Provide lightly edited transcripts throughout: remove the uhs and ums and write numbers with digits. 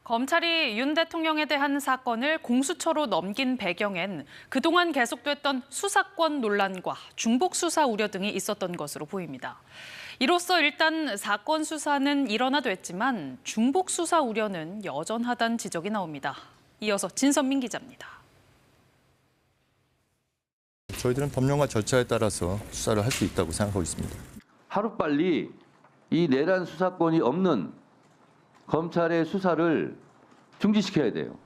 검찰이 윤 대통령에 대한 사건을 공수처로 넘긴 배경엔 그동안 계속됐던 수사권 논란과 중복 수사 우려 등이 있었던 것으로 보입니다. 이로써 일단 사건 수사는 일원화됐지만 중복 수사 우려는 여전하다는 지적이 나옵니다. 이어서 진선민 기자입니다. 저희들은 법령과 절차에 따라서 수사를 할 수 있다고 생각하고 있습니다. 하루빨리 이 내란 수사권이 없는 검찰의 수사를 중지시켜야 돼요.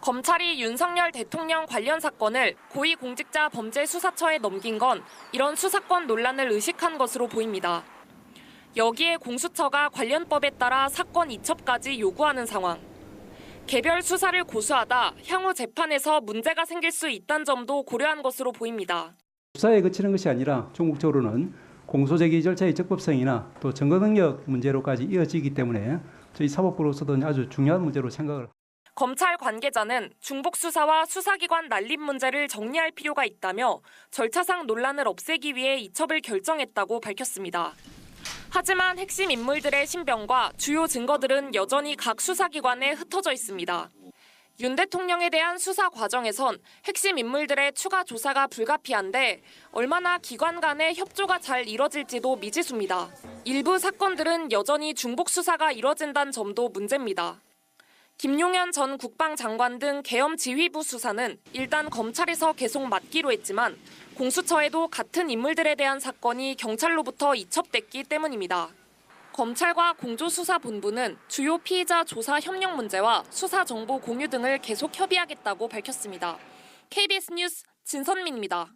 검찰이 윤석열 대통령 관련 사건을 고위공직자범죄수사처에 넘긴 건 이런 수사권 논란을 의식한 것으로 보입니다. 여기에 공수처가 관련법에 따라 사건 이첩까지 요구하는 상황. 개별 수사를 고수하다 향후 재판에서 문제가 생길 수 있다는 점도 고려한 것으로 보입니다. 수사에 그치는 것이 아니라 궁극적으로는 공소제기 절차의 적법성이나 또 증거 능력 문제로까지 이어지기 때문에 저희 사법부로서도 아주 중요한 문제로 생각을 합니다. 검찰 관계자는 중복 수사와 수사기관 난립 문제를 정리할 필요가 있다며 절차상 논란을 없애기 위해 이첩을 결정했다고 밝혔습니다. 하지만 핵심 인물들의 신병과 주요 증거들은 여전히 각 수사기관에 흩어져 있습니다. 윤 대통령에 대한 수사 과정에선 핵심 인물들의 추가 조사가 불가피한데 얼마나 기관 간의 협조가 잘 이뤄질지도 미지수입니다. 일부 사건들은 여전히 중복 수사가 이뤄진다는 점도 문제입니다. 김용현 전 국방장관 등 계엄 지휘부 수사는 일단 검찰에서 계속 맡기로 했지만 공수처에도 같은 인물들에 대한 사건이 경찰로부터 이첩됐기 때문입니다. 검찰과 공조수사본부는 주요 피의자 조사 협력 문제와 수사 정보 공유 등을 계속 협의하겠다고 밝혔습니다. KBS 뉴스 진선민입니다.